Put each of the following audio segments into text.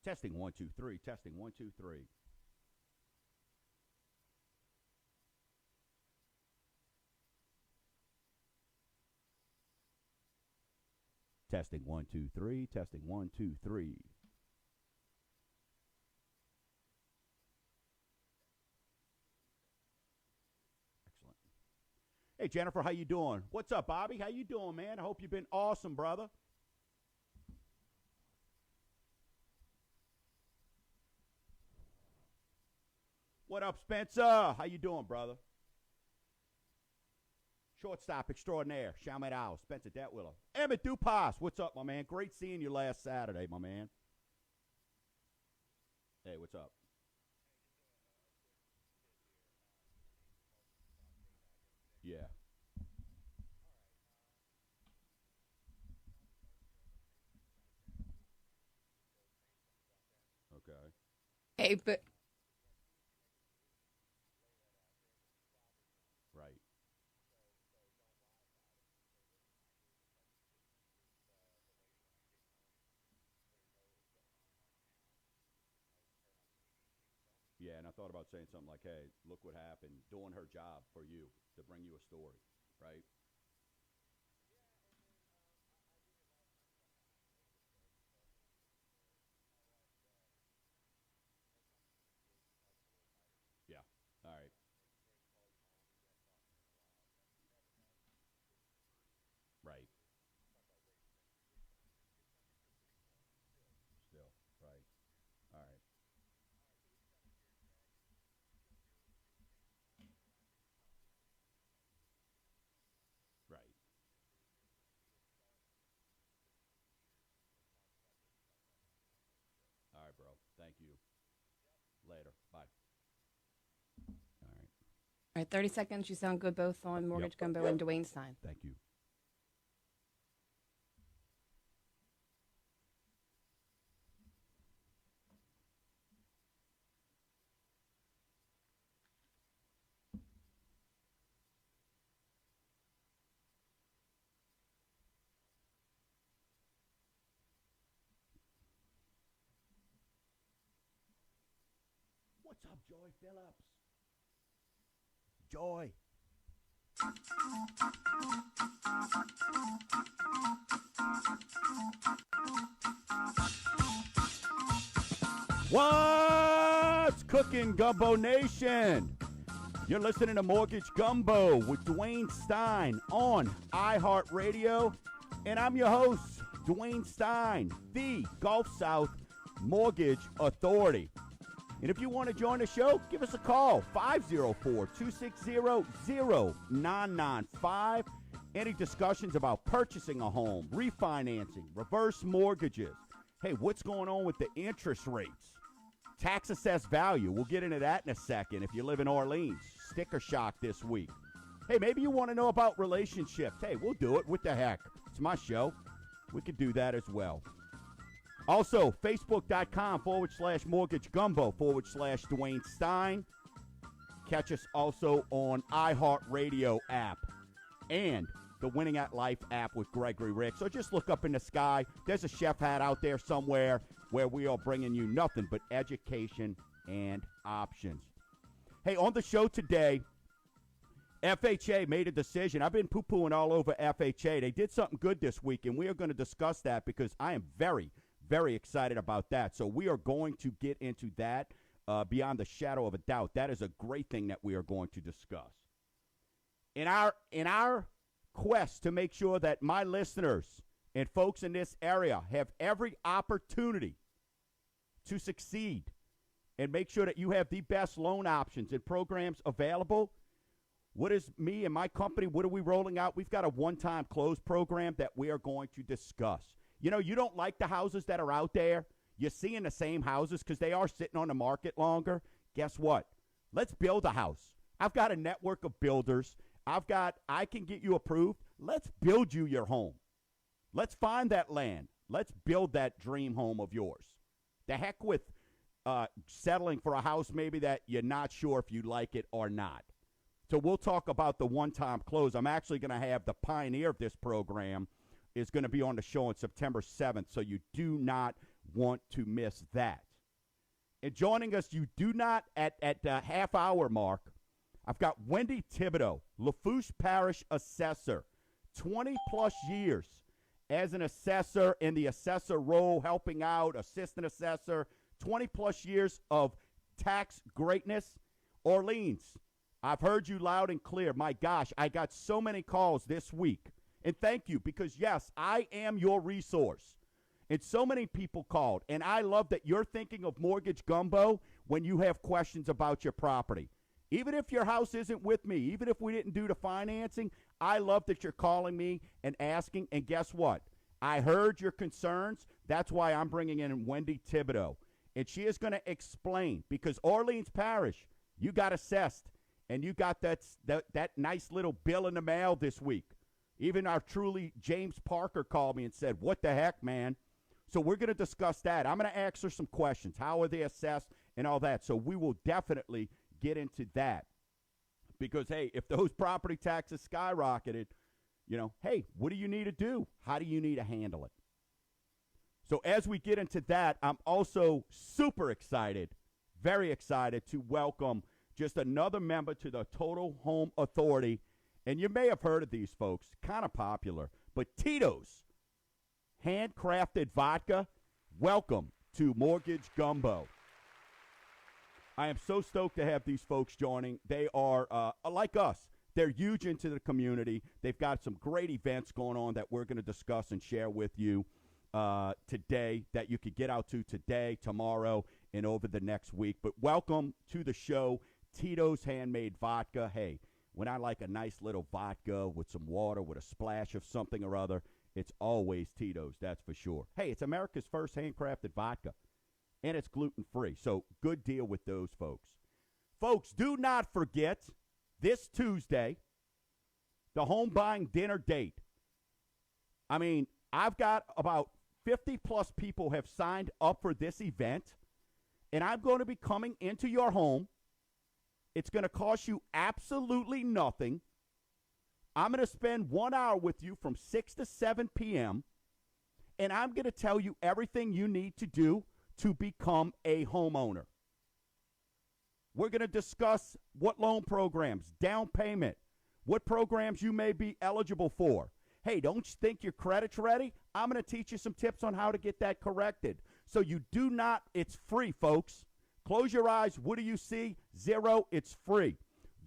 Testing 1 2 3. Testing 1 2 3. Testing 1 2 3. Testing 1 2 3. Excellent. Hey Jennifer, how you doing? What's up, Bobby? How you doing, man? I hope you've been awesome, brother. What up, Spencer? How you doing, brother? Shortstop extraordinaire, Shaman Owl, Spencer Detwiller. Emmett Dupas, what's up, my man? Great seeing you last Saturday, my man. Hey, what's up? Yeah. Okay. Hey, but Right. Yeah, and I thought about saying something like, hey, look what happened, doing her job for you to bring you a story, right? Yeah. All right. Right. Still. Right. All right. Right. All right, bro. Thank you. Later. Bye. All right. all right, 30 seconds. You sound good both on Yep. Mortgage Gumbo and Dwayne Stein. Thank you. What's up, Joy Phillips? Joy. What's cooking, Gumbo Nation? You're listening to Mortgage Gumbo with Dwayne Stein on iHeartRadio, and I'm your host, Dwayne Stein, the Gulf South Mortgage Authority. And if you want to join the show, give us a call, 504-260-0995. Any discussions about purchasing a home, refinancing, reverse mortgages. Hey, what's going on with the interest rates? Tax assessed value. We'll get into that in a second if you live in Orleans. Sticker shock this week. Hey, maybe you want to know about relationships. Hey, we'll do it. What the heck? It's my show. We could do that as well. Also, Facebook.com/Mortgage Gumbo /Dwayne Stein. Catch us also on iHeartRadio app and the Winning at Life app with Gregory Rick. So just look up in the sky. There's a chef hat out there somewhere where we are bringing you nothing but education and options. Hey, on the show today, FHA made a decision. I've been poo-pooing all over FHA. They did something good this week, and we are going to discuss that because I am very, very excited about that. So we are going to get into that beyond the shadow of a doubt. That is a great thing that we are going to discuss. In our quest to make sure that my listeners and folks in this area have every opportunity to succeed and make sure that you have the best loan options and programs available, what is me and my company, what are we rolling out? We've got a one-time close program that we are going to discuss. You know, you don't like the houses that are out there. You're seeing the same houses because they are sitting on the market longer. Guess what? Let's build a house. I've got a network of builders. I can get you approved. Let's build you your home. Let's find that land. Let's build that dream home of yours. The heck with settling for a house maybe that you're not sure if you like it or not. So we'll talk about the one-time close. I'm actually going to have the pioneer of this program is going to be on the show on September 7th, so you do not want to miss that. And joining us, you do not, at the half-hour mark, I've got Wendy Thibodeaux, Lafourche Parish Assessor, 20-plus years as an assessor in the assessor role, helping out, assistant assessor, 20-plus years of tax greatness. Orleans, I've heard you loud and clear. My gosh, I got so many calls this week. And thank you, because, yes, I am your resource. And so many people called. And I love that you're thinking of Mortgage Gumbo when you have questions about your property. Even if your house isn't with me, even if we didn't do the financing, I love that you're calling me and asking. And guess what? I heard your concerns. That's why I'm bringing in Wendy Thibodeaux. And she is going to explain, because Orleans Parish, you got assessed, and you got that nice little bill in the mail this week. Even our truly James Parker called me and said, what the heck, man? So we're going to discuss that. I'm going to ask her some questions. How are they assessed and all that? So we will definitely get into that. Because, hey, if those property taxes skyrocketed, hey, what do you need to do? How do you need to handle it? So as we get into that, I'm also super excited, very excited to welcome just another member to the Total Home Authority. And you may have heard of these folks, kind of popular, but Tito's Handcrafted Vodka. Welcome to Mortgage Gumbo. I am so stoked to have these folks joining. They are, like us, they're huge into the community. They've got some great events going on that we're going to discuss and share with you today, that you could get out to today, tomorrow, and over the next week. But welcome to the show, Tito's Handmade Vodka. Hey, when I like a nice little vodka with some water with a splash of something or other, it's always Tito's, that's for sure. Hey, it's America's first handcrafted vodka, and it's gluten-free, so good deal with those folks. Folks, do not forget, this Tuesday, the home buying dinner date. I mean, I've got about 50-plus people have signed up for this event, and I'm going to be coming into your home. It's going to cost you absolutely nothing. I'm going to spend 1 hour with you from 6 to 7 p.m., and I'm going to tell you everything you need to do to become a homeowner. We're going to discuss what loan programs, down payment, what programs you may be eligible for. Hey, don't you think your credit's ready? I'm going to teach you some tips on how to get that corrected. So you do not, it's free, folks. Close your eyes. What do you see? Zero. It's free.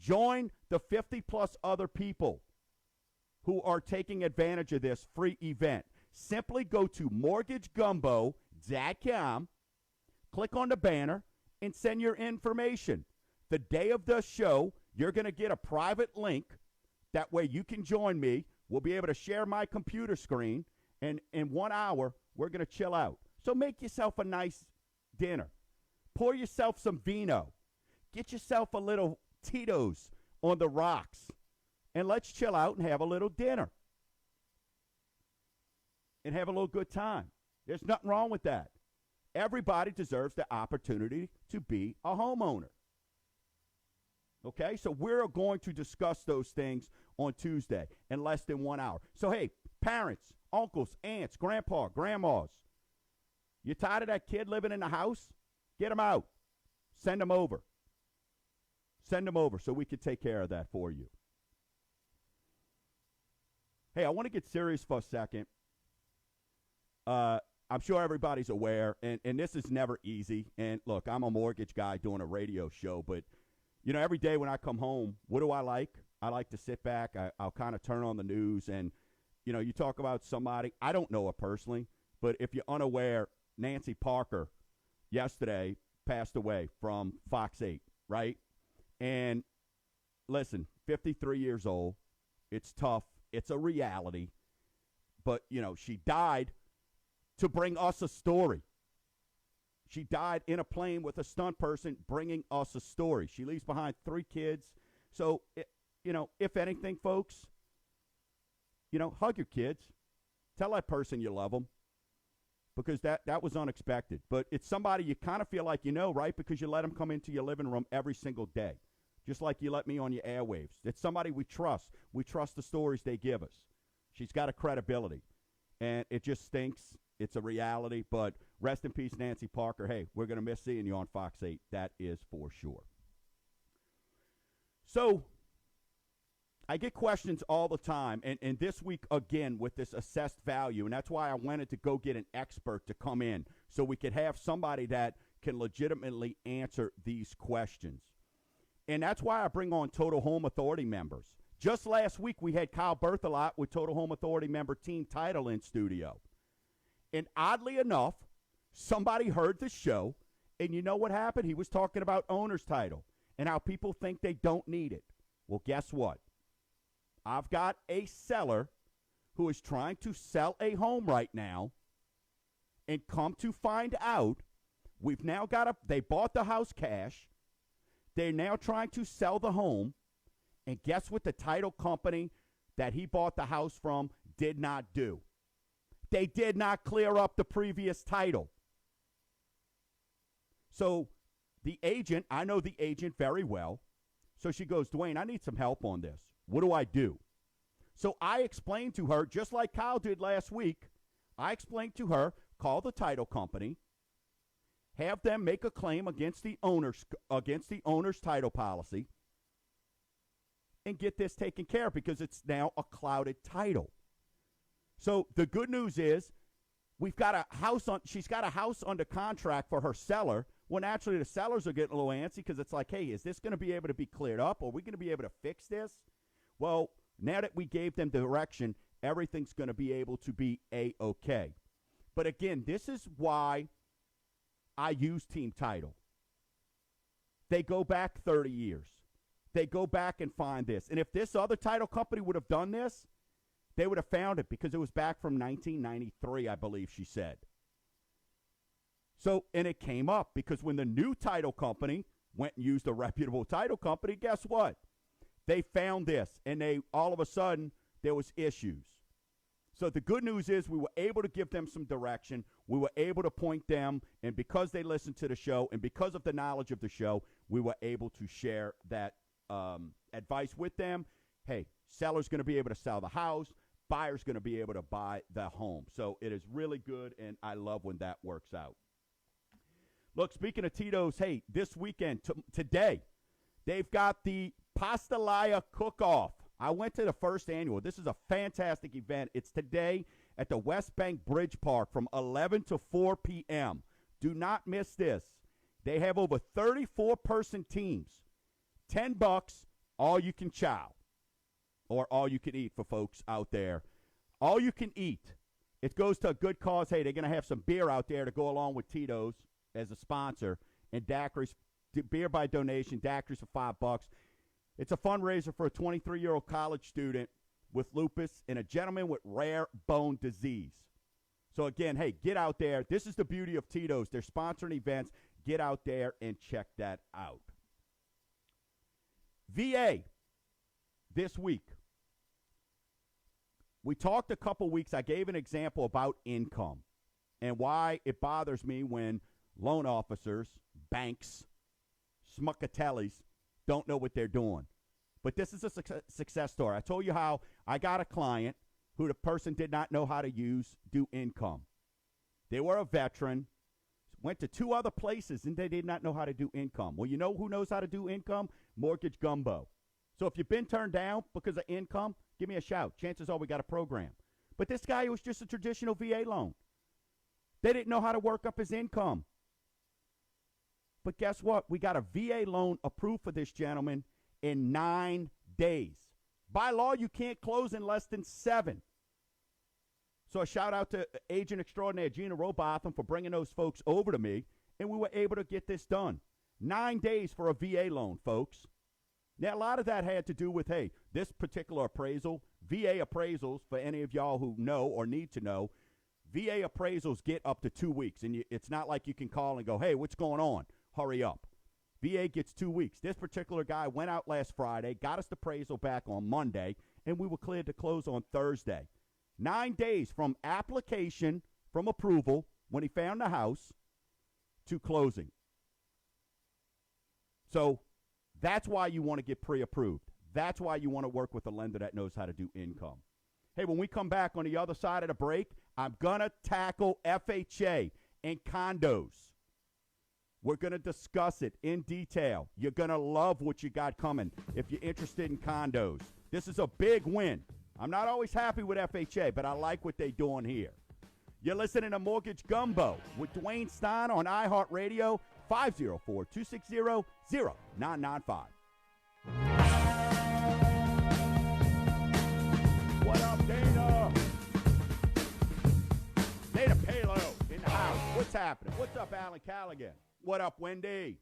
Join the 50-plus other people who are taking advantage of this free event. Simply go to mortgagegumbo.com, click on the banner, and send your information. The day of the show, you're going to get a private link. That way you can join me. We'll be able to share my computer screen, and in 1 hour, we're going to chill out. So make yourself a nice dinner. Pour yourself some vino. Get yourself a little Tito's on the rocks. And let's chill out and have a little dinner. And have a little good time. There's nothing wrong with that. Everybody deserves the opportunity to be a homeowner. Okay, so we're going to discuss those things on Tuesday in less than 1 hour. So, hey, parents, uncles, aunts, grandpa, grandmas, you tired of that kid living in the house? Get them out. Send them over. Send them over so we can take care of that for you. Hey, I want to get serious for a second. I'm sure everybody's aware, and this is never easy. And, look, I'm a mortgage guy doing a radio show, but, every day when I come home, what do I like? I like to sit back. I'll kind of turn on the news, and, you talk about somebody. I don't know her personally, but if you're unaware, Nancy Parker yesterday passed away from Fox 8, right? And, listen, 53 years old. It's tough. It's a reality. But, she died to bring us a story. She died in a plane with a stunt person bringing us a story. She leaves behind 3 kids. So, if anything, folks, hug your kids. Tell that person you love them. Because that was unexpected. But it's somebody you kind of feel like right? Because you let them come into your living room every single day. Just like you let me on your airwaves. It's somebody we trust. We trust the stories they give us. She's got a credibility. And it just stinks. It's a reality. But Rest in peace, Nancy Parker. Hey, we're going to miss seeing you on Fox 8. That is for sure. So I get questions all the time, and this week, again, with this assessed value, and that's why I wanted to go get an expert to come in so we could have somebody that can legitimately answer these questions. And that's why I bring on Total Home Authority members. Just last week, we had Kyle Berthelot with Total Home Authority member Team Title in studio. And oddly enough, somebody heard the show, and you know what happened? He was talking about owner's title and how people think they don't need it. Well, guess what? I've got a seller who is trying to sell a home right now, and come to find out, we've now got they bought the house cash. They're now trying to sell the home, and guess what the title company that he bought the house from did not do? They did not clear up the previous title. So the agent, I know the agent very well, so she goes, Dwayne, I need some help on this. What do I do? So I explained to her, just like Kyle did last week, I explained to her, call the title company, have them make a claim against the owner's title policy, and get this taken care of because it's now a clouded title. So the good news is we've got a house she's got a house under contract for her seller. Well, naturally, the sellers are getting a little antsy because it's like, hey, is this going to be able to be cleared up? Are we going to be able to fix this? Well, now that we gave them direction, everything's going to be able to be A-okay. But again, this is why I use Team Title. They go back 30 years. They go back and find this. And if this other title company would have done this, they would have found it because it was back from 1993, I believe she said. So, and it came up because when the new title company went and used a reputable title company, guess what? They found this, and they all of a sudden, there was issues. So the good news is we were able to give them some direction. We were able to point them, and because they listened to the show and because of the knowledge of the show, we were able to share that advice with them. Hey, seller's going to be able to sell the house. Buyer's going to be able to buy the home. So it is really good, and I love when that works out. Look, speaking of Tito's, hey, this weekend, today, they've got the Pastelaya Cook-Off. I went to the first annual. This is a fantastic event. It's today at the West Bank Bridge Park from 11 to 4 p.m. Do not miss this. They have over 34-person teams. $10, all you can chow, or all you can eat for folks out there. All you can eat. It goes to a good cause. Hey, they're going to have some beer out there to go along with Tito's as a sponsor, and daiquiris, beer by donation, daiquiris for $5. It's a fundraiser for a 23-year-old college student with lupus and a gentleman with rare bone disease. So, again, hey, get out there. This is the beauty of Tito's. They're sponsoring events. Get out there and check that out. VA, this week. We talked a couple weeks. I gave an example about income and why it bothers me when loan officers, banks, smuckatellis don't know what they're doing. But this is a success story. I told you how I got a client who the person did not know how to do income. They were a veteran, went to 2 other places, and they did not know how to do income. Well, you know who knows how to do income? Mortgage Gumbo. So if you've been turned down because of income, give me a shout. Chances are we got a program. But this guy was just a traditional VA loan. They didn't know how to work up his income. But guess what? We got a VA loan approved for this gentleman in 9 days. By law, you can't close in less than 7. So a shout out to agent extraordinaire Gina Robotham for bringing those folks over to me, and we were able to get this done. 9 days for a VA loan, folks. Now, a lot of that had to do with, hey, this particular appraisal, VA appraisals, for any of y'all who know or need to know, VA appraisals get up to 2 weeks, and it's not like you can call and go, hey, what's going on? Hurry up. VA gets 2 weeks. This particular guy went out last Friday, got us the appraisal back on Monday, and we were cleared to close on Thursday. 9 days from application, from approval, when he found the house, to closing. So that's why you want to get pre-approved. That's why you want to work with a lender that knows how to do income. Hey, when we come back on the other side of the break, I'm going to tackle FHA and condos. We're going to discuss it in detail. You're going to love what you got coming if you're interested in condos. This is a big win. I'm not always happy with FHA, but I like what they're doing here. You're listening to Mortgage Gumbo with Dwayne Stein on iHeartRadio, 504-260-0995. What up, Dana? Dana Palo in the house. What's happening? What's up, Alan Callaghan? What up, Wendy?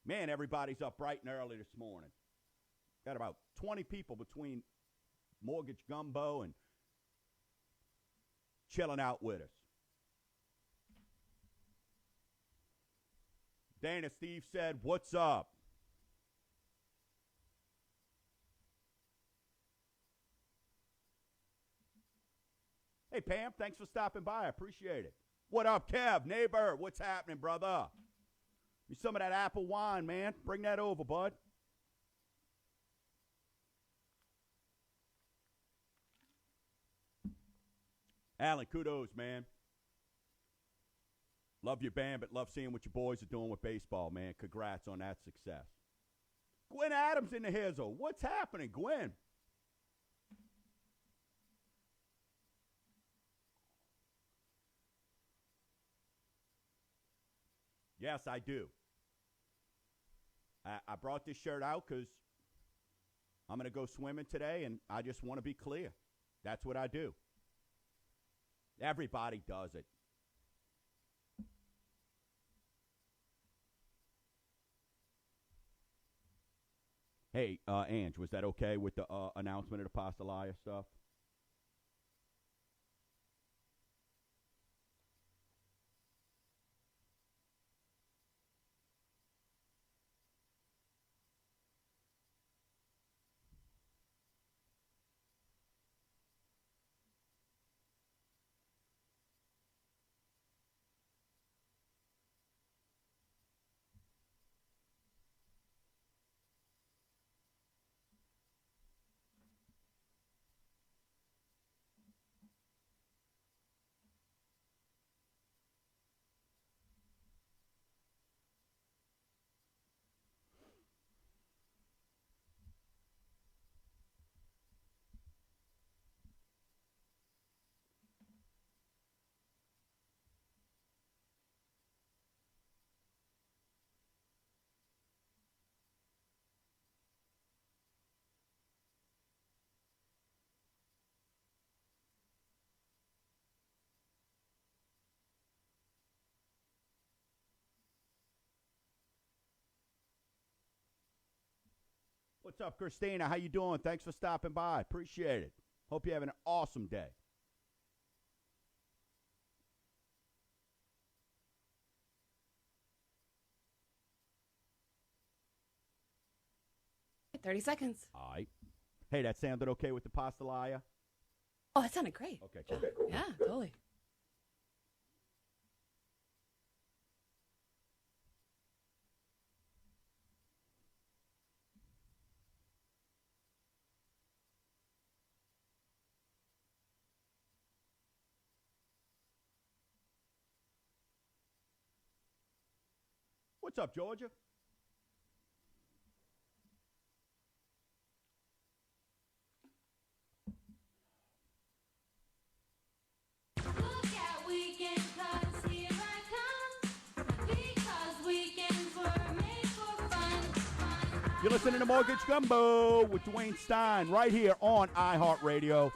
Man, everybody's up bright and early this morning. Got about 20 people between Mortgage Gumbo and chilling out with us. Dana, Steve said, what's up? Hey, Pam, thanks for stopping by. I appreciate it. What up, Kev? Neighbor, what's happening, brother? Need some of that apple wine, man. Bring that over, bud. Alan, kudos, man. Love your band, but love seeing what your boys are doing with baseball, man. Congrats on that success. Gwen Adams in the hizzle. What's happening, Gwen? Yes, I do. I brought this shirt out because I'm going to go swimming today, and I just want to be clear. That's what I do. Everybody does it. Hey, Ange, was that okay with the announcement of the Pastalia stuff? What's up, Christina? How you doing? Thanks for stopping by. Appreciate it. Hope you're having an awesome day. Hey, 30 seconds. All right. Hey, that sounded okay with the Pastalia? Oh, that sounded great. Okay, cool. Yeah, totally. What's up, Georgia? You're listening to Mortgage Gumbo with Dwayne Stein right here on iHeartRadio.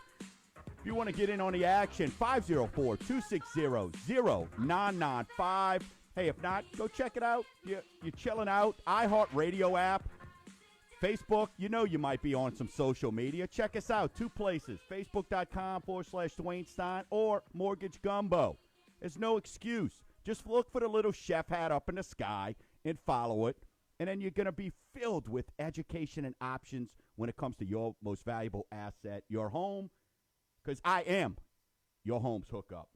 If you want to get in on the action, 504-260-0995. Hey, if not, go check it out. You're chilling out. iHeartRadio app. Facebook, you know you might be on some social media. Check us out. Two places, facebook.com/Dwayne Stein or Mortgage Gumbo. There's no excuse. Just look for the little chef hat up in the sky and follow it. And then you're going to be filled with education and options when it comes to your most valuable asset, your home. Because I am your home's hookup.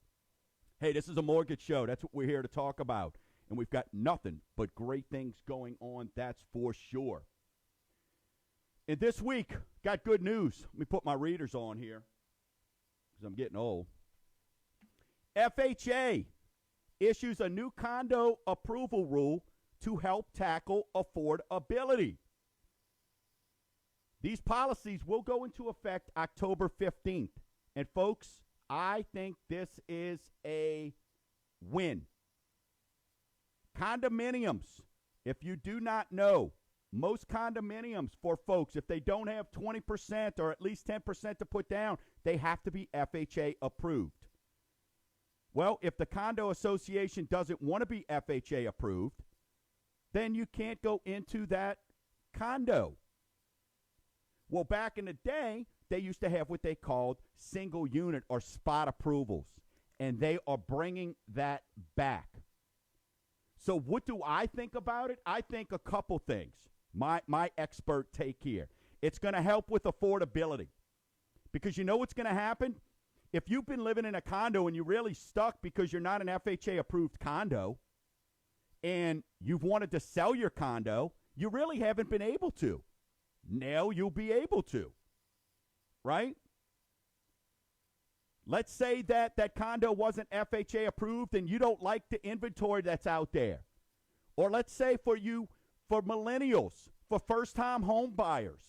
Hey, this is a mortgage show. That's what we're here to talk about. And we've got nothing but great things going on, that's for sure. And this week, got good news. Let me put my readers on here. because I'm getting old. FHA issues a new condo approval rule to help tackle affordability. These policies will go into effect October 15th. And folks, I think this is a win. Condominiums, if you do not know, most condominiums for folks, if they don't have 20% or at least 10% to put down, they have to be FHA approved. Well, if the condo association doesn't want to be FHA approved, then you can't go into that condo. Well, back in the day, they used to have what they called single unit or spot approvals, and they are bringing that back. So what do I think about it? I think a couple things. My expert take here. It's going to help with affordability, because you know what's going to happen? If you've been living in a condo and you're really stuck because you're not an FHA approved condo and you've wanted to sell your condo, you really haven't been able to. Now you'll be able to, right? Let's say that that condo wasn't FHA approved and you don't like the inventory that's out there. Or let's say for millennials, for first-time home buyers,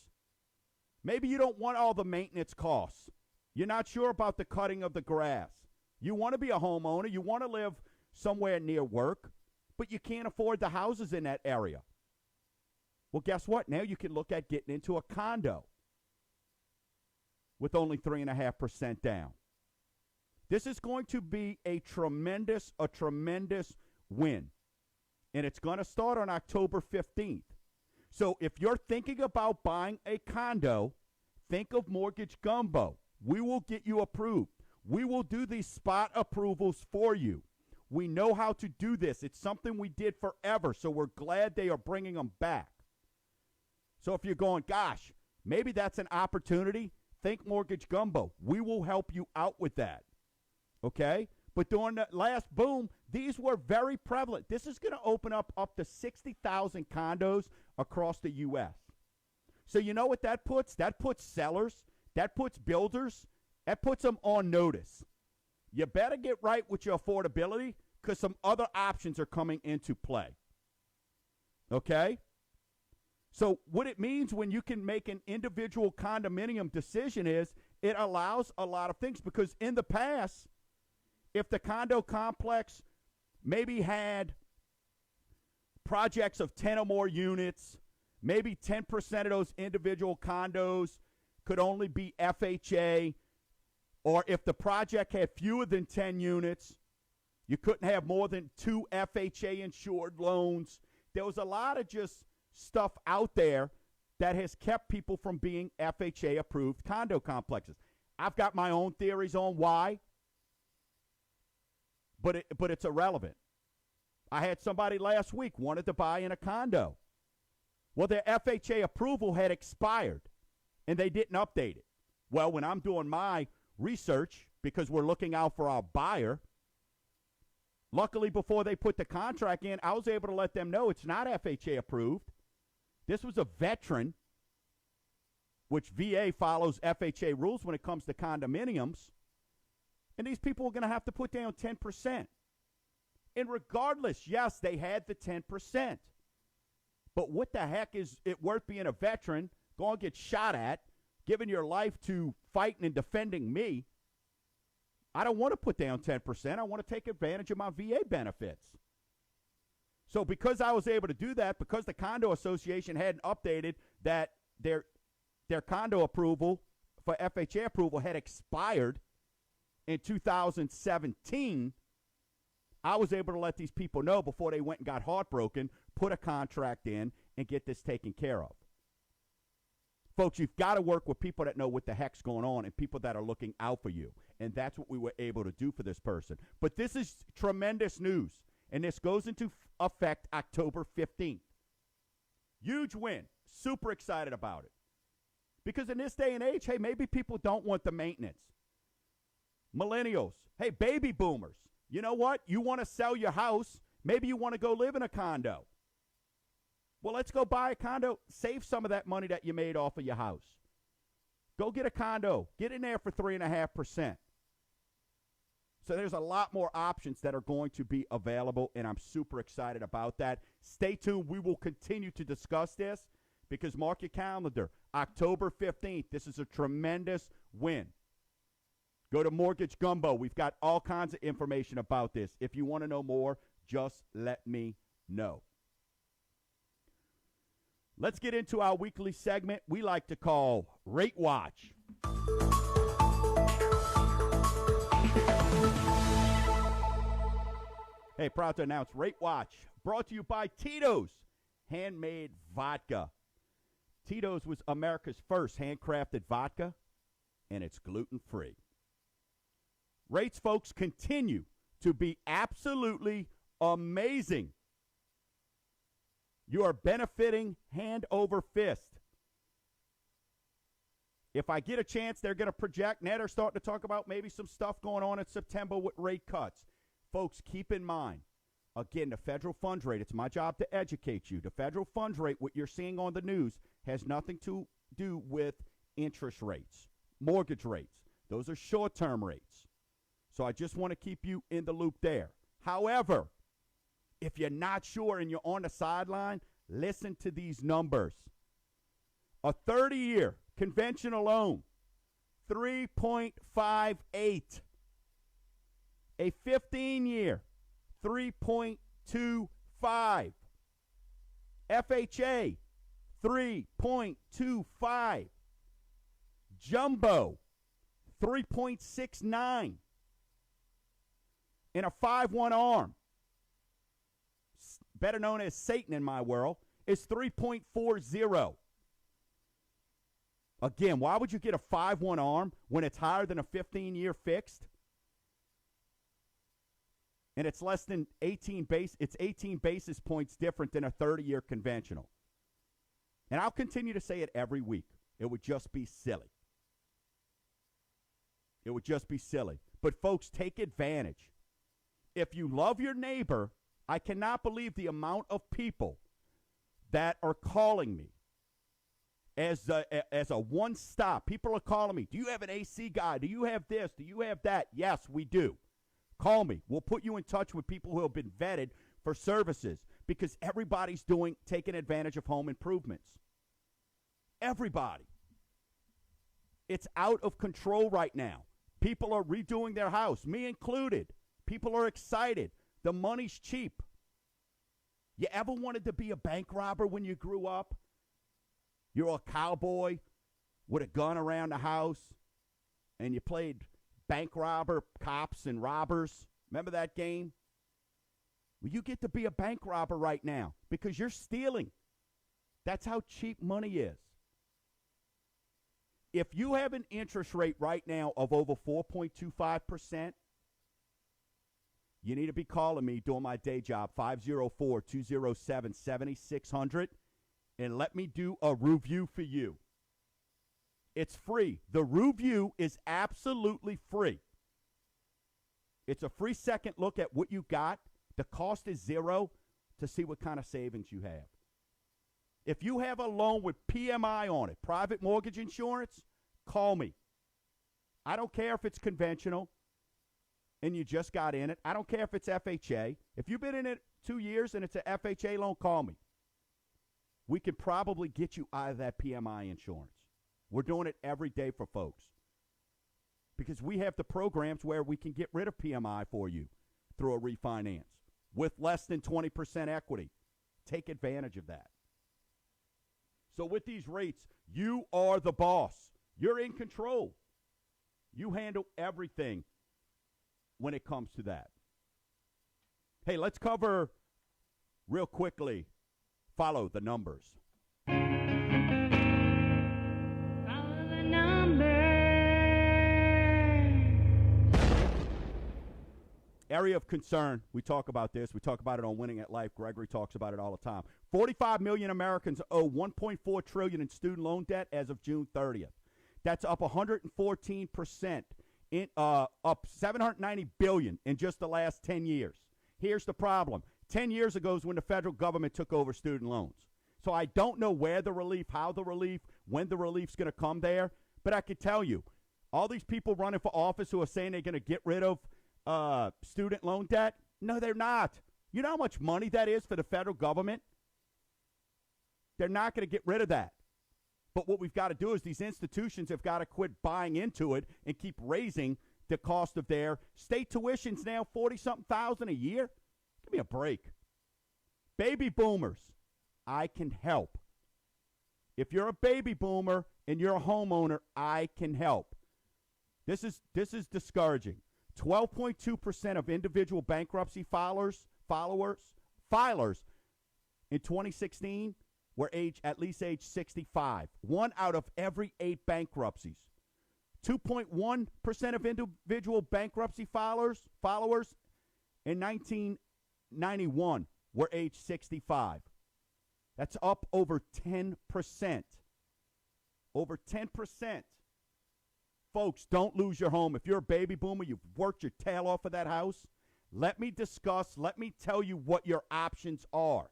maybe you don't want all the maintenance costs. You're not sure about the cutting of the grass. You want to be a homeowner. You want to live somewhere near work, but you can't afford the houses in that area. Well, guess what? Now you can look at getting into a condo with only 3.5% down. This is going to be a tremendous win. And it's going to start on October 15th. So if you're thinking about buying a condo, think of Mortgage Gumbo. We will get you approved. We will do these spot approvals for you. We know how to do this. It's something we did forever, so we're glad they are bringing them back. So if you're going, gosh, maybe that's an opportunity, think Mortgage Gumbo. We will help you out with that, okay? But during the last boom, these were very prevalent. This is going to open up to 60,000 condos across the U.S. So you know what that puts? That puts sellers, that puts builders, that puts them on notice. You better get right with your affordability because some other options are coming into play. Okay? So what it means when you can make an individual condominium decision is it allows a lot of things, because in the past, if the condo complex maybe had projects of 10 or more units, maybe 10% of those individual condos could only be FHA, or if the project had fewer than 10 units, you couldn't have more than 2 FHA insured loans. There was a lot of just stuff out there that has kept people from being FHA approved condo complexes. I've got my own theories on why, but it's irrelevant. I had somebody last week wanted to buy in a condo. Well, their FHA approval had expired, and they didn't update it. Well, when I'm doing my research, because we're looking out for our buyer, luckily before they put the contract in, I was able to let them know it's not FHA approved. This was a veteran, which VA follows FHA rules when it comes to condominiums. And these people are going to have to put down 10%. And regardless, yes, they had the 10%. But what the heck is it worth being a veteran, going to get shot at, giving your life to fighting and defending me? I don't want to put down 10%. I want to take advantage of my VA benefits. So because I was able to do that, because the condo association hadn't updated that their condo approval for FHA approval had expired in 2017, I was able to let these people know before they went and got heartbroken, put a contract in, and get this taken care of. Folks, you've got to work with people that know what the heck's going on and people that are looking out for you. And that's what we were able to do for this person. But this is tremendous news. And this goes into effect October 15th. Huge win. Super excited about it. Because in this day and age, hey, maybe people don't want the maintenance. Millennials, hey, baby boomers, you know what? You want to sell your house. Maybe you want to go live in a condo. Well, let's go buy a condo. Save some of that money that you made off of your house. Go get a condo. Get in there for 3.5%. So there's a lot more options that are going to be available, and I'm super excited about that. Stay tuned. We will continue to discuss this because mark your calendar. October 15th, this is a tremendous win. Go to Mortgage Gumbo. We've got all kinds of information about this. If you want to know more, just let me know. Let's get into our weekly segment we like to call Rate Watch. Hey, proud to announce Rate Watch, brought to you by Tito's Handmade Vodka. Tito's was America's first handcrafted vodka, and it's gluten-free. Rates, folks, continue to be absolutely amazing. You are benefiting hand over fist. If I get a chance, they're going to project. Now they're starting to talk about maybe some stuff going on in September with rate cuts. Folks, keep in mind, again, the federal funds rate, it's my job to educate you. The federal funds rate, what you're seeing on the news, has nothing to do with interest rates, mortgage rates. Those are short-term rates. So I just want to keep you in the loop there. However, if you're not sure and you're on the sideline, listen to these numbers. A 30-year conventional loan, 3.58. A 15-year, 3.25. FHA, 3.25. Jumbo, 3.69. And a 5-1 arm, better known as Satan in my world, is 3.40. Again, why would you get a 5-1 arm when it's higher than a 15-year fixed? And it's less than 18 basis points different than a 30-year conventional. And I'll continue to say it every week. It would just be silly. It would just be silly. But folks, take advantage. If you love your neighbor, I cannot believe the amount of people that are calling me as a one-stop. People are calling me. Do you have an AC guy? Do you have this? Do you have that? Yes, we do. Call me. We'll put you in touch with people who have been vetted for services because everybody's taking advantage of home improvements. Everybody. It's out of control right now. People are redoing their house, me included. People are excited. The money's cheap. You ever wanted to be a bank robber when you grew up? You're a cowboy with a gun around the house, and you played bank robber, cops, and robbers. Remember that game? Well, you get to be a bank robber right now because you're stealing. That's how cheap money is. If you have an interest rate right now of over 4.25%, you need to be calling me doing my day job, 504-207-7600, and let me do a review for you. It's free. The review is absolutely free. It's a free second look at what you got. The cost is $0 to see what kind of savings you have. If you have a loan with PMI on it, private mortgage insurance, call me. I don't care if it's conventional and you just got in it. I don't care if it's FHA. If you've been in it 2 years and it's an FHA loan, call me. We can probably get you out of that PMI insurance. We're doing it every day for folks because we have the programs where we can get rid of PMI for you through a refinance with less than 20% equity. Take advantage of that. So with these rates, you are the boss. You're in control. You handle everything when it comes to that. Hey, let's cover real quickly. Follow the numbers. Follow the numbers. Area of concern. We talk about this. We talk about it on Winning at Life. Gregory talks about it all the time. 45 million Americans owe $1.4 trillion in student loan debt as of June 30th. That's up 114%, up $790 billion in just the last 10 years. Here's the problem. 10 years ago is when the federal government took over student loans. So I don't know where the relief, how the relief, when the relief's going to come there. But I can tell you, all these people running for office who are saying they're going to get rid of student loan debt? No, they're not. You know how much money that is for the federal government? They're not going to get rid of that. But what we've got to do is these institutions have got to quit buying into it and keep raising the cost of their state tuitions now, 40-something thousand a year. Give me a break. Baby boomers, I can help. If you're a baby boomer and you're a homeowner, I can help. This is discouraging. 12.2% of individual bankruptcy filers in 2016 were at least age 65. 1 out of every 8 bankruptcies. 2.1% of individual bankruptcy followers in 1991 were age 65. That's up over 10%. Over 10%. Folks, don't lose your home. If you're a baby boomer, you've worked your tail off of that house, let me tell you what your options are.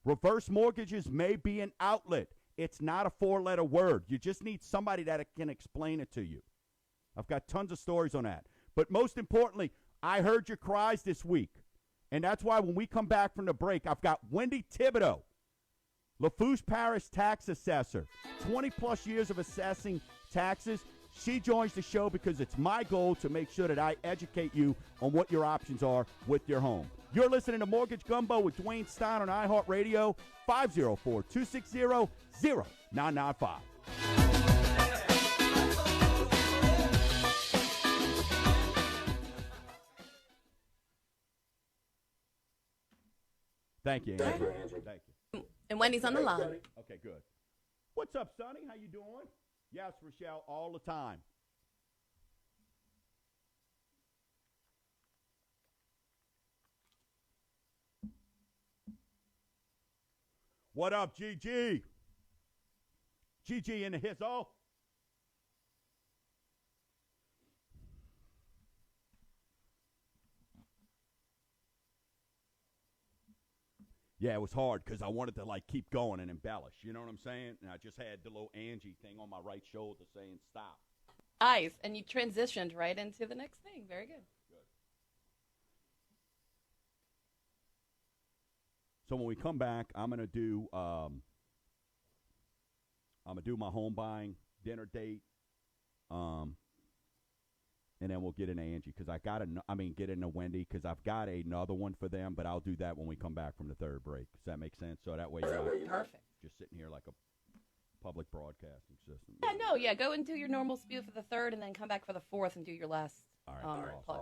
Reverse mortgages may be an outlet. It's not a 4-letter word. You just need somebody that can explain it to you. I've got tons of stories on that. But most importantly, I heard your cries this week. And that's why when we come back from the break, I've got Wendy Thibodeaux, Lafourche Parish Tax Assessor, 20-plus years of assessing taxes. She joins the show because it's my goal to make sure that I educate you on what your options are with your home. You're listening to Mortgage Gumbo with Dwayne Stein on iHeartRadio, 504-260-0995. Thank you, Andrew. Thank you. And Wendy's on the line. Okay, good. What's up, Sonny? How you doing? Yes, Rochelle, all the time. What up, GG? GG in the hizzle. Yeah, it was hard because I wanted to, keep going and embellish. You know what I'm saying? And I just had the little Angie thing on my right shoulder saying stop. Nice. And you transitioned right into the next thing. Very good. So when we come back, I'm gonna do my home buying dinner date, and then we'll get into Angie because get into Wendy because I've got another one for them, but I'll do that when we come back from the third break. Does that make sense? So that way you're not Perfect. just sitting here like a public broadcasting system. Yeah, go and do your normal spew for the third, and then come back for the fourth and do your last. All right. Awesome.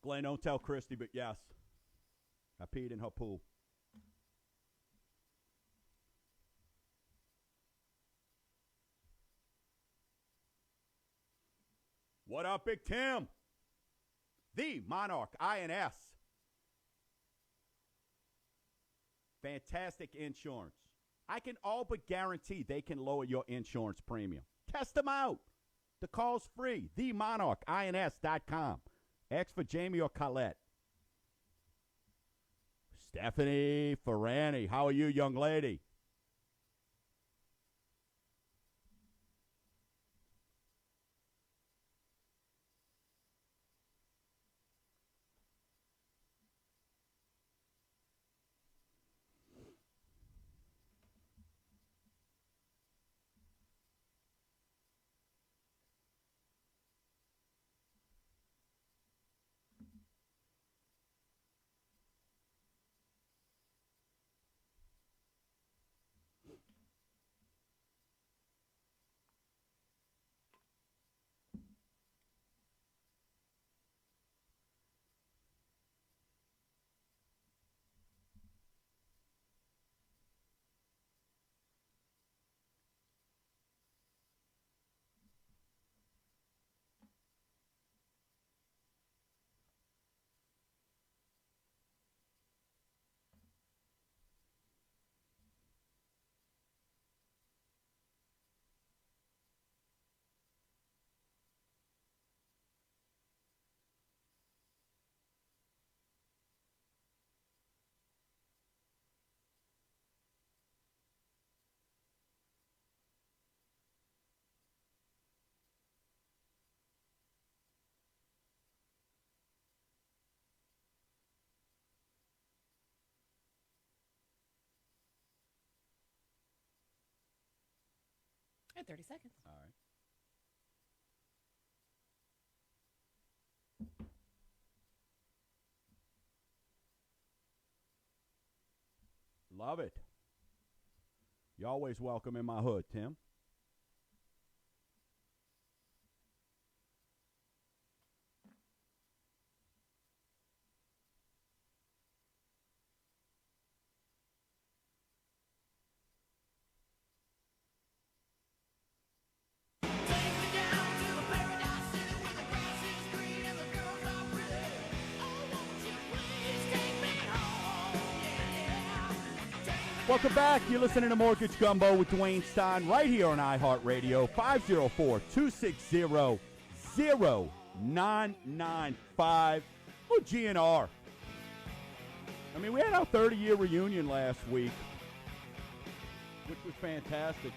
Glenn, don't tell Christy, but yes, I peed in her pool. What up, Big Tim? The Monarch INS. Fantastic insurance. I can all but guarantee they can lower your insurance premium. Test them out. The call's free. TheMonarchINS.com. Ask for Jamie or Colette. Stephanie Ferrani, how are you, young lady? At 30 seconds. All right. Love it. You're always welcome in my hood, Tim. Welcome back. You're listening to Mortgage Gumbo with Dwayne Stein right here on iHeartRadio, 504-260-0995. Oh, GNR. I mean, we had our 30-year reunion last week, which was fantastic.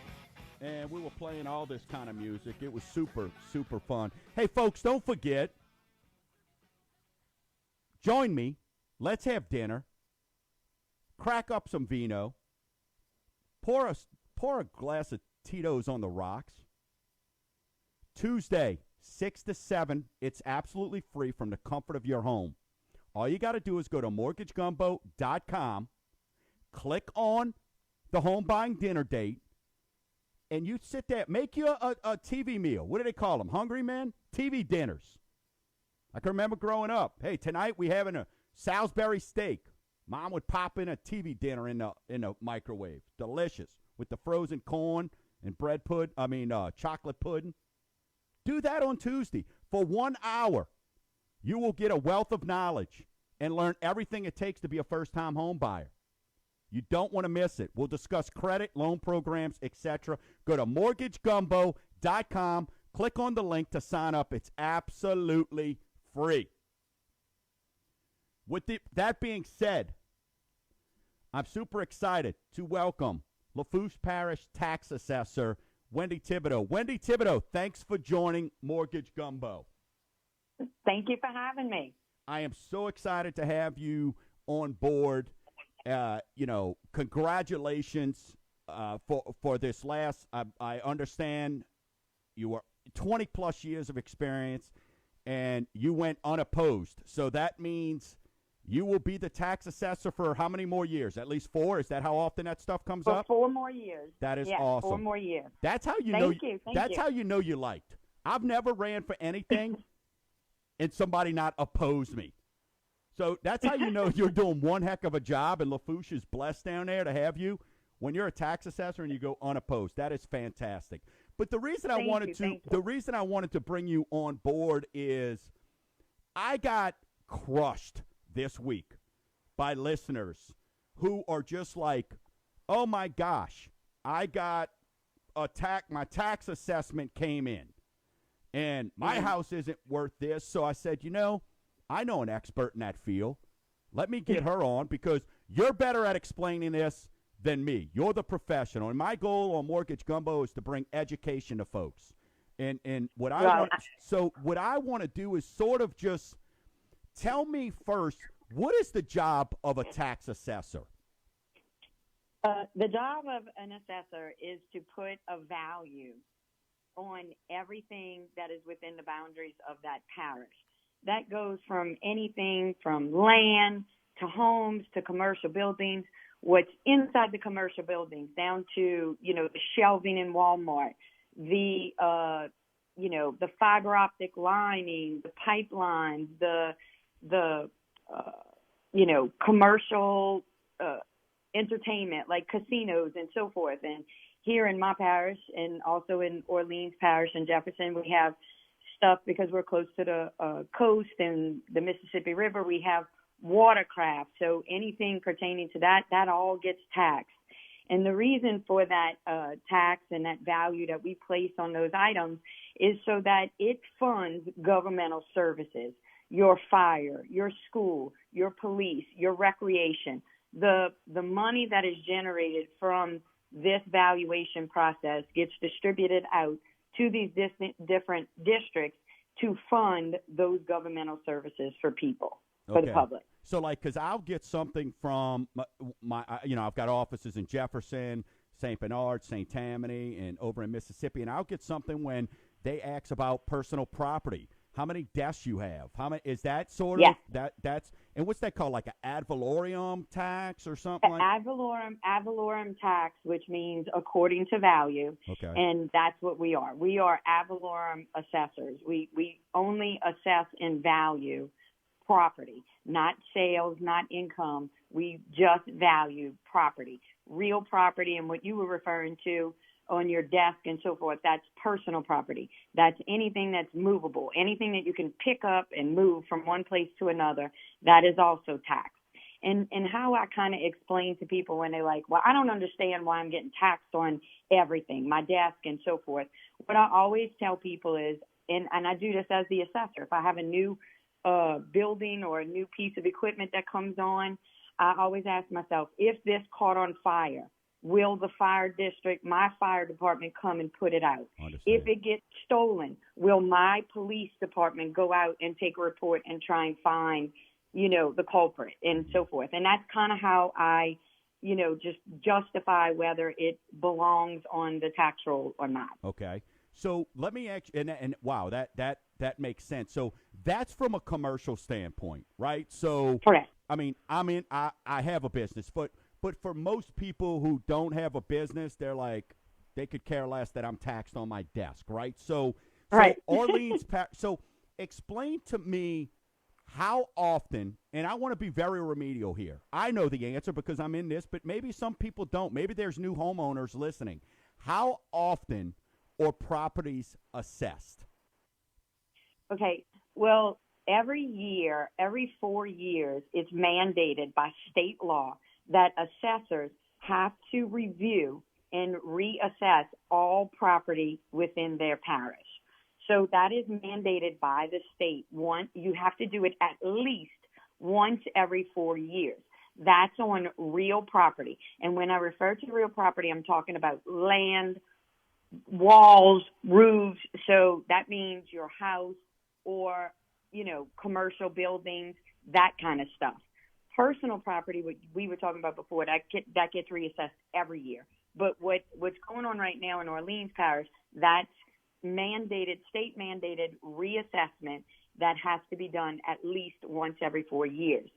And we were playing all this kind of music. It was super, super fun. Hey, folks, don't forget, join me. Let's have dinner. Crack up some vino. Pour a glass of Tito's on the rocks. Tuesday, 6 to 7. It's absolutely free from the comfort of your home. All you got to do is go to mortgagegumbo.com, click on the home buying dinner date, and you sit there. Make you a TV meal. What do they call them? Hungry men? TV dinners. I can remember growing up. Hey, tonight we having a Salisbury steak. Mom would pop in a TV dinner in the microwave. Delicious. With the frozen corn and chocolate pudding. Do that on Tuesday. For 1 hour, you will get a wealth of knowledge and learn everything it takes to be a first-time home buyer. You don't want to miss it. We'll discuss credit, loan programs, etc. Go to mortgagegumbo.com. Click on the link to sign up. It's absolutely free. With that being said, I'm super excited to welcome Lafourche Parish Tax Assessor Wendy Thibodeaux. Wendy Thibodeaux, thanks for joining Mortgage Gumbo. Thank you for having me. I am so excited to have you on board. Congratulations for this last. I understand you were 20-plus years of experience, and you went unopposed. So that means you will be the tax assessor for how many more years? At least 4? Is that how often that stuff comes up? For 4 more years. That is yes, awesome. 4 more years. That's how you Thank you. That's how you know you liked. I've never ran for anything and somebody not opposed me. So that's how you know you're doing one heck of a job, and Lafourche is blessed down there to have you. When you're a tax assessor and you go unopposed, that is fantastic. But the reason I wanted to bring you on board is I got crushed this week by listeners who are just like, oh my gosh, I got my tax assessment came in and my house isn't worth this. So I said, I know an expert in that field. Let me get her on because you're better at explaining this than me. You're the professional. And my goal on Mortgage Gumbo is to bring education to folks. And what I want to do is sort of just tell me first, what is the job of a tax assessor? The job of an assessor is to put a value on everything that is within the boundaries of that parish. That goes from anything from land to homes to commercial buildings, what's inside the commercial buildings, down to, the shelving in Walmart, the fiber optic lining, the pipelines, the commercial entertainment like casinos and so forth. And here in my parish and also in Orleans Parish and Jefferson, we have stuff because we're close to the coast and the Mississippi River. We have watercraft. So anything pertaining to that all gets taxed. And the reason for that tax and that value that we place on those items is so that it funds governmental services, your fire, your school, your police, your recreation. The money that is generated from this valuation process gets distributed out to these different districts to fund those governmental services for people, for the public. So, because I'll get something from my I've got offices in Jefferson, St. Bernard, St. Tammany, and over in Mississippi, and I'll get something when they ask about personal property. How many deaths you have? How many is that sort of that's and what's that called? Like an ad valorem tax or something? Ad valorem tax, which means according to value. Okay. And that's what we are. We are ad valorem assessors. We only assess in value property, not sales, not income. We just value property, real property, and what you were referring to on your desk and so forth, that's personal property. That's anything that's movable, anything that you can pick up and move from one place to another, that is also taxed. And how I kind of explain to people when they're like, well, I don't understand why I'm getting taxed on everything, my desk and so forth. What I always tell people is, and I do this as the assessor, if I have a new building or a new piece of equipment that comes on, I always ask myself, if this caught on fire, will the fire district, my fire department, come and put it out? If it gets stolen, will my police department go out and take a report and try and find, the culprit and so forth? And that's kind of how I, just justify whether it belongs on the tax roll or not. Okay. So let me ask you, and wow, that makes sense. So that's from a commercial standpoint, right? So, correct. I mean, I have a business, but for most people who don't have a business, they're like, they could care less that I'm taxed on my desk, right? So right. Orleans, so explain to me how often, and I want to be very remedial here. I know the answer because I'm in this, but maybe some people don't. Maybe there's new homeowners listening. How often are properties assessed? Okay, well, every 4 years, it's mandated by state law that assessors have to review and reassess all property within their parish. So that is mandated by the state. You have to do it at least once every 4 years. That's on real property. And when I refer to real property, I'm talking about land, walls, roofs. So that means your house or, commercial buildings, that kind of stuff. Personal property, what we were talking about before, that gets reassessed every year. But what's going on right now in Orleans Parish, that's state mandated reassessment that has to be done at least once every 4 years.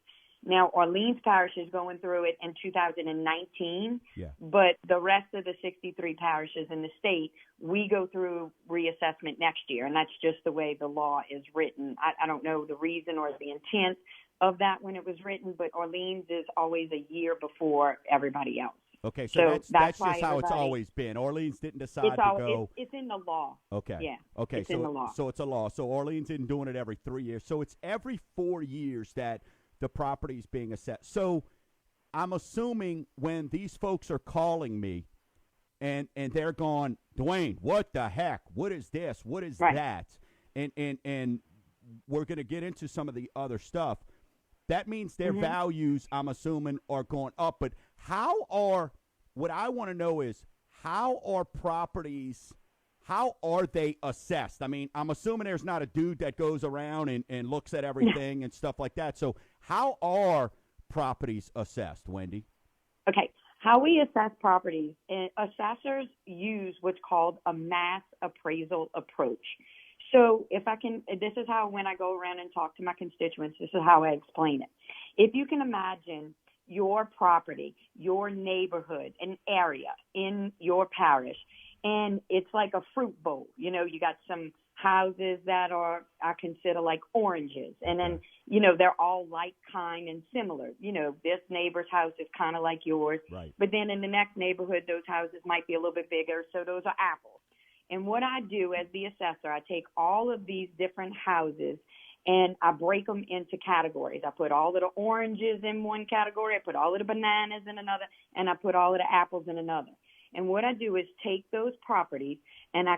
Now, Orleans Parish is going through it in 2019, but the rest of the 63 parishes in the state, we go through reassessment next year, and that's just the way the law is written. I don't know the reason or the intent of that when it was written, but Orleans is always a year before everybody else. Okay, so that's just how it's always been. Orleans didn't decide to go. It's in the law. Okay. Yeah. Okay. It's in the law. So it's a law. So Orleans isn't doing it every 3 years. So it's every 4 years that the property is being assessed. So I'm assuming when these folks are calling me and they're going, Dwayne, what the heck? What is this? What is that? And we're going to get into some of the other stuff. That means their values, I'm assuming, are going up. But what I want to know is, how are they assessed? I mean, I'm assuming there's not a dude that goes around and looks at everything and stuff like that. So how are properties assessed, Wendy? Okay. How we assess properties, assessors use what's called a mass appraisal approach. So this is how, when I go around and talk to my constituents, this is how I explain it. If you can imagine your property, your neighborhood, an area in your parish, and it's like a fruit bowl. You got some houses that I consider like oranges, and then, they're all like kind and similar. This neighbor's house is kind of like yours, right. But then in the next neighborhood, those houses might be a little bit bigger, so those are apples. And what I do as the assessor, I take all of these different houses and I break them into categories. I put all of the oranges in one category, I put all of the bananas in another, and I put all of the apples in another. And what I do is take those properties and I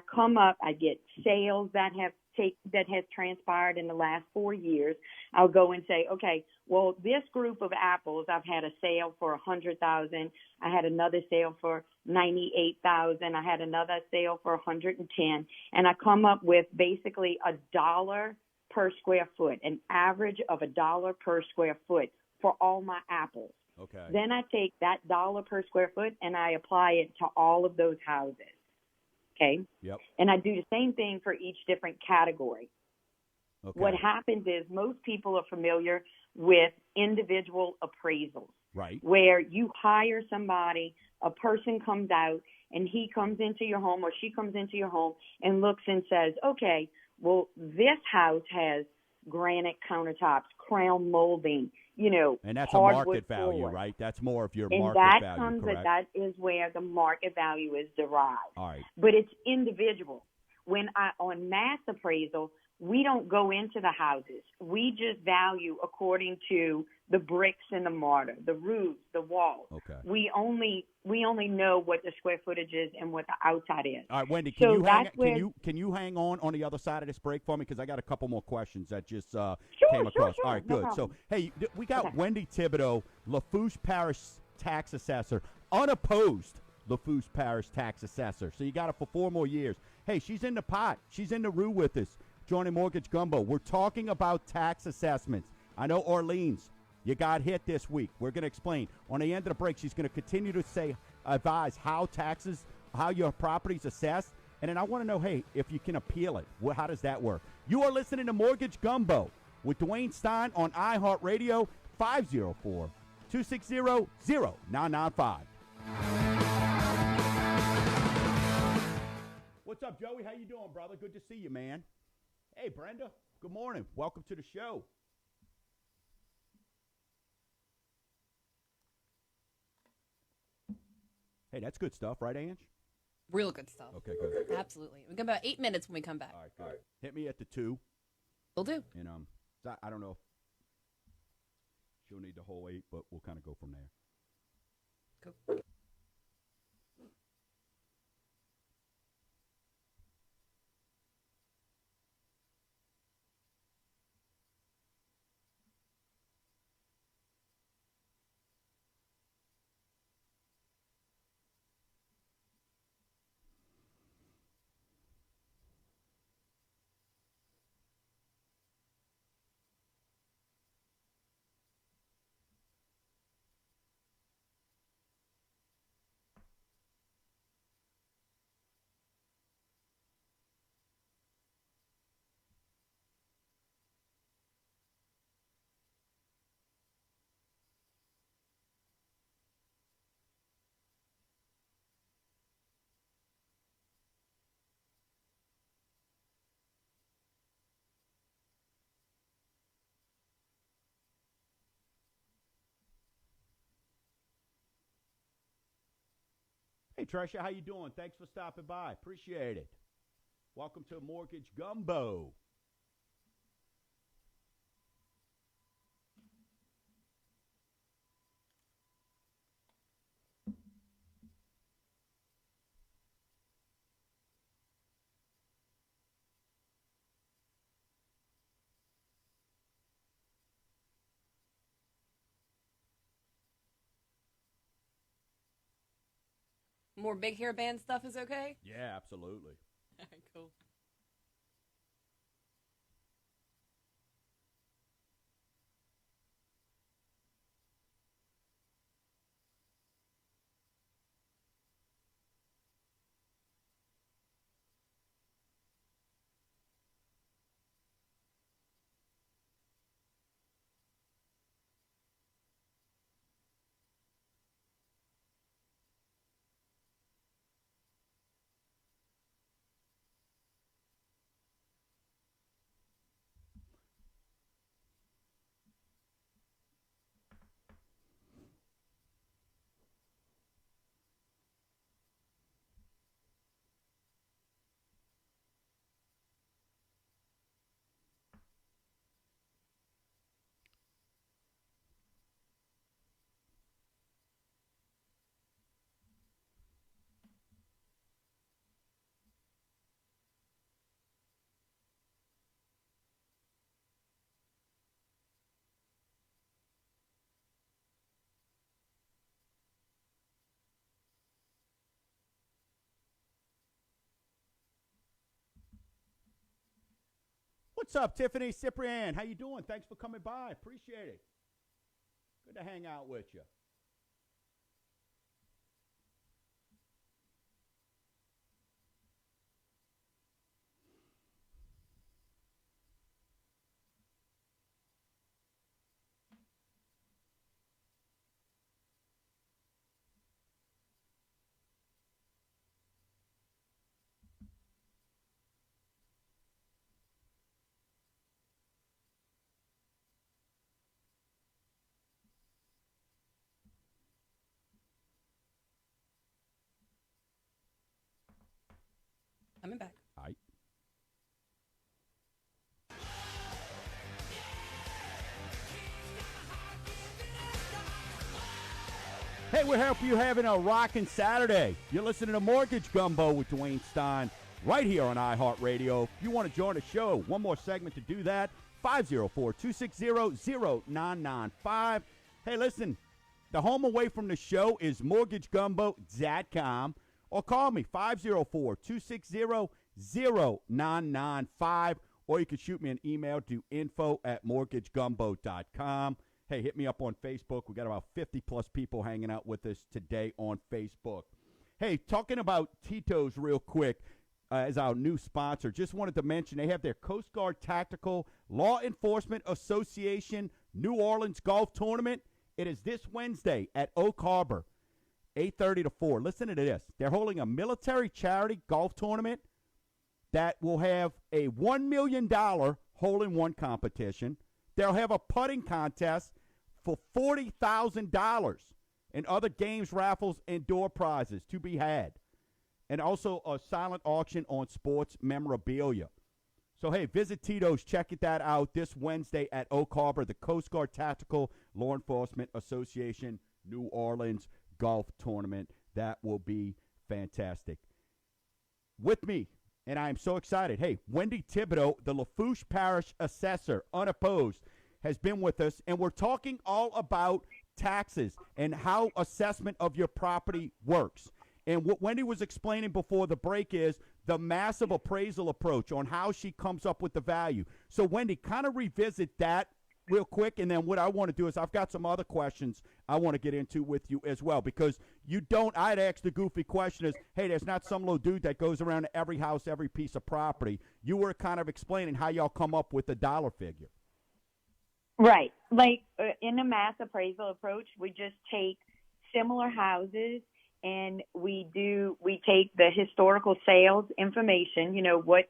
get sales that has transpired in the last 4 years. I'll go and say, okay, well, this group of apples, I've had a sale for $100,000. I had another sale for $98,000. I had another sale for $110,000. And I come up with basically $1 per square foot, an average of $1 per square foot for all my apples. Okay. Then I take that dollar per square foot and I apply it to all of those houses. Okay. Yep. And I do the same thing for each different category. Okay. What happens is most people are familiar with individual appraisals. Right. Where you hire somebody, a person comes out, and he comes into your home or she comes into your home and looks and says, okay, well, this house has granite countertops, crown molding, And that's a hardwood market value, floors. right? That's more of your And market that value, comes correct? that is where the market value is derived. All right. But it's individual. When on mass appraisal, we don't go into the houses. We just value according to the bricks and the mortar, the roofs, the walls. Okay. We only know what the square footage is and what the outside is. All right, Wendy, So can you hang on the other side of this break for me? Because I got a couple more questions that just came across. Sure, All right, no good. So, problem. hey, we got Okay. Wendy Thibodeaux, Lafourche Parish Tax Assessor, unopposed Lafourche Parish Tax Assessor. So you got her for 4 more years. Hey, she's in the pot. She's in the room with us, joining Mortgage Gumbo. We're talking about tax assessments. I know Orleans, you got hit this week. We're going to explain. On the end of the break, she's going to continue to advise how your property's assessed. And then I want to know, hey, if you can appeal it. How does that work? You are listening to Mortgage Gumbo with Dwayne Stein on iHeartRadio, 504-260-0995. What's up, Joey? How you doing, brother? Good to see you, man. Hey, Brenda. Good morning. Welcome to the show. Hey, that's good stuff, right, Ange? Real good stuff. Okay, good. Absolutely. We got about 8 minutes when we come back. All right, good. Hit me at the 2. We'll do. And I don't know if she'll need the whole 8, but we'll kind of go from there. Cool. Hey, Trisha, how you doing? Thanks for stopping by. Appreciate it. Welcome to Mortgage Gumbo. More big hair band stuff is okay? Yeah, absolutely. All right, cool. What's up, Tiffany Cyprian? How you doing? Thanks for coming by. Appreciate it. Good to hang out with you. Coming back. All right. Hey, we hope you're having a rocking Saturday. You're listening to Mortgage Gumbo with Dwayne Stein right here on iHeartRadio. If you want to join the show, one more segment to do that, 504-260-0995. Hey, listen, the home away from the show is mortgagegumbo.com or call me, 504-260-0995, or you can shoot me an email to info@mortgagegumbo.com. Hey, hit me up on Facebook. We got about 50-plus people hanging out with us today on Facebook. Hey, talking about Tito's real quick as our new sponsor, just wanted to mention they have their Coast Guard Tactical Law Enforcement Association New Orleans Golf Tournament. It is this Wednesday at Oak Harbor, 8:30 to 4. Listen to this. They're holding a military charity golf tournament that will have a $1 million hole-in-one competition. They'll have a putting contest for $40,000 and other games, raffles, and door prizes to be had. And also a silent auction on sports memorabilia. So, hey, visit Tito's. Check that out this Wednesday at Oak Harbor, the Coast Guard Tactical Law Enforcement Association New Orleans Golf Tournament. That will be fantastic. With me, and I am so excited. Hey, Wendy Thibodeaux, the Lafourche Parish Assessor, unopposed, has been with us, and we're talking all about taxes and how assessment of your property works. And what Wendy was explaining before the break is the massive appraisal approach on how she comes up with the value. So, Wendy, kind of revisit that real quick, and then what I want to do is I've got some other questions I want to get into with you as well, because you don't – I'd ask the goofy question is, hey, there's not some little dude that goes around to every house, every piece of property. You were kind of explaining how y'all come up with the dollar figure. Right. Like in the mass appraisal approach, we just take similar houses and we take the historical sales information, you know, what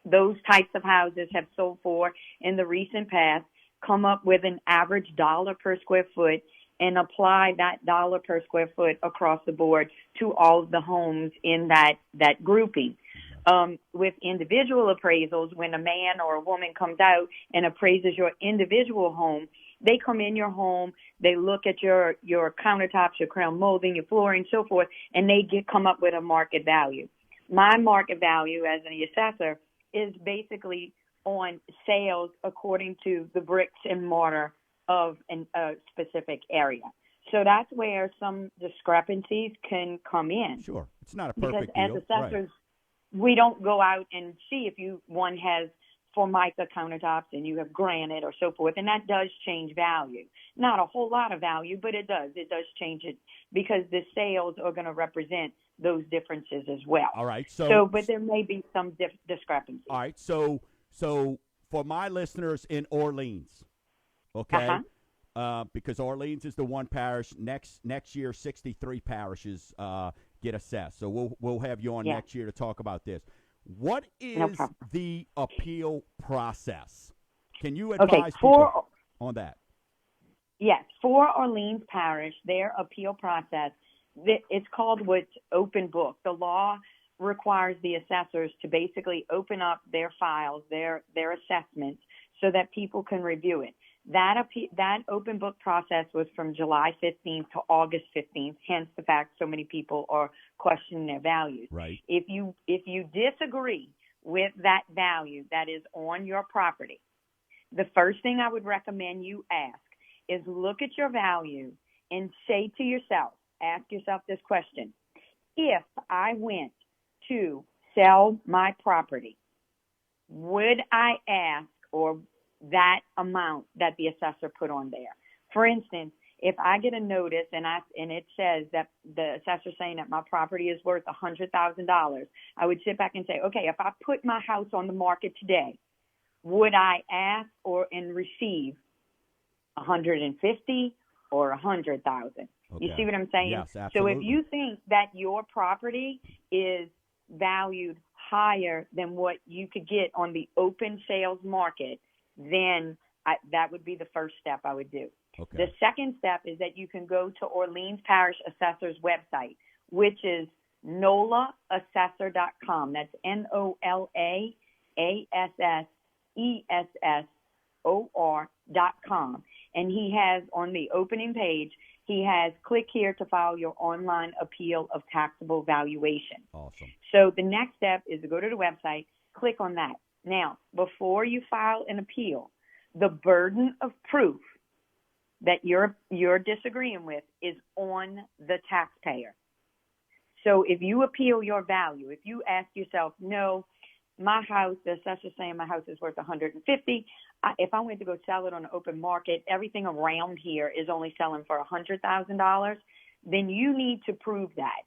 those types of houses have sold for in the recent past, come up with an average dollar per square foot and apply that dollar per square foot across the board to all of the homes in that grouping. With individual appraisals, when a man or a woman comes out and appraises your individual home, they come in your home, they look at your countertops, your crown molding, your flooring, so forth, and they come up with a market value. My market value as an assessor is basically on sales according to the bricks and mortar of a specific area. So that's where some discrepancies can come in. Sure. It's not a perfect deal. Because as assessors, we don't go out and see if one has Formica countertops and you have granite or so forth, and that does change value. Not a whole lot of value, but it does. It does change it because the sales are going to represent those differences as well. All right. But there may be some discrepancies. All right. So for my listeners in Orleans, okay, because Orleans is the one parish. Next year, 63 parishes get assessed. So we'll have you on next year to talk about this. What is the appeal process? Can you advise people on that? Yes, for Orleans Parish, their appeal process, it's called what's open book. The law requires the assessors to basically open up their files, their assessments, so that people can review it. That open book process was from July 15th to August 15th, hence the fact so many people are questioning their values. Right. If you disagree with that value that is on your property, the first thing I would recommend you ask is look at your value and say to yourself, ask yourself this question: if I went to sell my property, would I ask or that amount that the assessor put on there? For instance, if I get a notice and it says that the assessor saying that my property is worth $100,000, I would sit back and say, okay, if I put my house on the market today, would I ask and receive 150 or 100,000? Okay. You see what I'm saying? Yes, absolutely. So if you think that your property is valued higher than what you could get on the open sales market, then that would be the first step I would do. Okay. The second step is that you can go to Orleans Parish Assessor's website, which is NOLAassessor.com. That's NOLAASSESSOR.com. And he has on the opening page, he has click here to file your online appeal of taxable valuation. Awesome. So the next step is to go to the website, click on that. Now, before you file an appeal, the burden of proof that you're disagreeing with is on the taxpayer. So if you appeal your value, if you ask yourself, no, my house, the assessor's saying my house is worth $150. If I went to go sell it on the open market, everything around here is only selling for $100,000, then you need to prove that.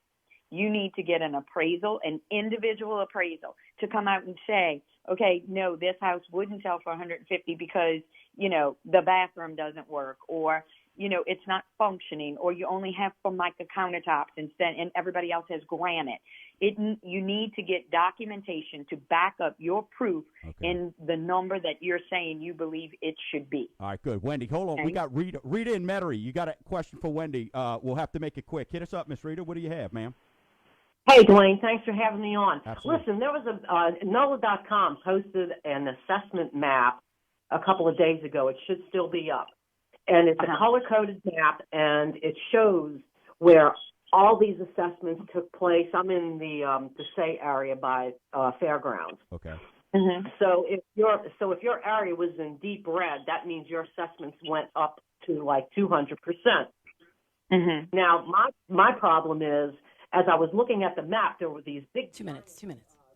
You need to get an appraisal, an individual appraisal, to come out and say, okay, no, this house wouldn't sell for $150 because, the bathroom doesn't work, or, it's not functioning, or you only have Formica countertops instead, and everybody else has granite. You need to get documentation to back up your proof in the number that you're saying you believe it should be. All right, good. Wendy, hold on. Okay. We got Rita in Metairie. You got a question for Wendy. We'll have to make it quick. Hit us up, Miss Rita. What do you have, ma'am? Hey, Dwayne, thanks for having me on. Absolutely. Listen, there was NOLA.com posted an assessment map a couple of days ago. It should still be up. And it's a color-coded map, and it shows where all these assessments took place. I'm in the Say area by Fairgrounds. Okay. Mm-hmm. So if your area was in deep red, that means your assessments went up to like 200%. Mm-hmm. Now, my problem is, as I was looking at the map, there were these big 2 minutes.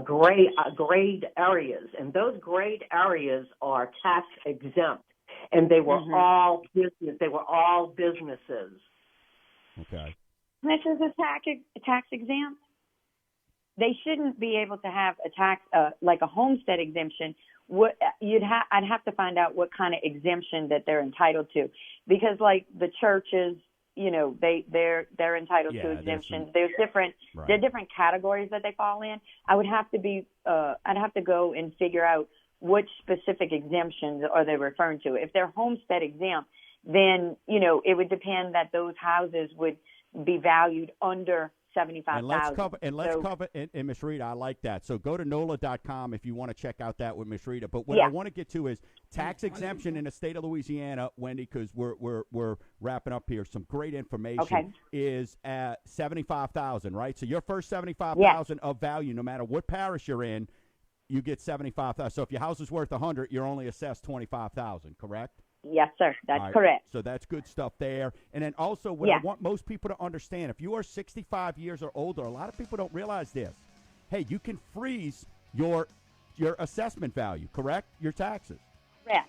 grade areas, and those grade areas are tax exempt, and they were all business. They were all businesses. Okay. This is a tax exempt. They shouldn't be able to have a tax like a homestead exemption. I'd have to find out what kind of exemption that they're entitled to, because like the churches, they're entitled to exemptions. There are different categories that they fall in. I'd have to go and figure out which specific exemptions are they referring to. If they're homestead exempt, then it would depend that those houses would be valued under $75,000. And Ms. Rita, I like that. So go to NOLA.com if you want to check out that with Ms. Rita. But what I want to get to is tax exemption in the state of Louisiana, Wendy, because we're wrapping up here. Some great information is at $75,000, right? So your first $75,000 of value, no matter what parish you're in, you get $75,000. So if your house is worth $100,000, you're only assessed $25,000, correct? Yes, sir. That's correct. So that's good stuff there. And then also what I want most people to understand, if you are 65 years or older, a lot of people don't realize this. Hey, you can freeze your assessment value, correct? Your taxes. Correct.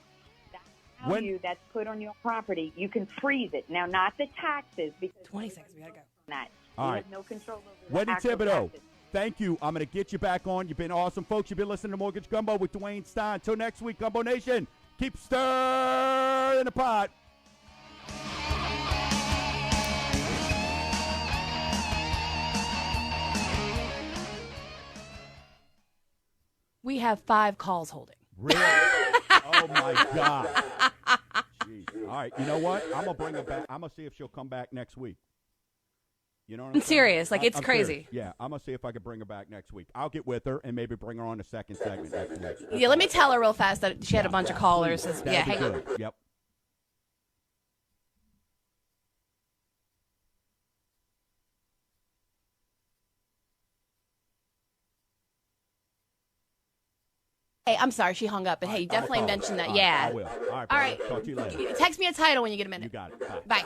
That value that's put on your property, you can freeze it. Now, not the taxes, because 20 seconds, we got to go. That. All you right. have no control over the Wendy actual Thibodeaux, taxes. thank you. I'm going to get you back on. You've been awesome. Folks, you've been listening to Mortgage Gumbo with Dwayne Stein. Until next week, Gumbo Nation. Keep stirring the pot. We have 5 calls holding. Really? Oh, my God. Jeez. All right. You know what? I'm going to bring her back. I'm going to see if she'll come back next week. You know what I'm serious. saying? Like, it's I'm crazy. Serious. Yeah, I'm going to see if I can bring her back next week. I'll get with her and maybe bring her on the second segment next week. Yeah, let me tell her real fast that she had a bunch of callers. Hang on. Yep. Hey, I'm sorry, she hung up, but hey, you definitely mentioned that. Yeah. I will. All right. All right. Talk to you later. Text me a title when you get a minute. You got it. Bye.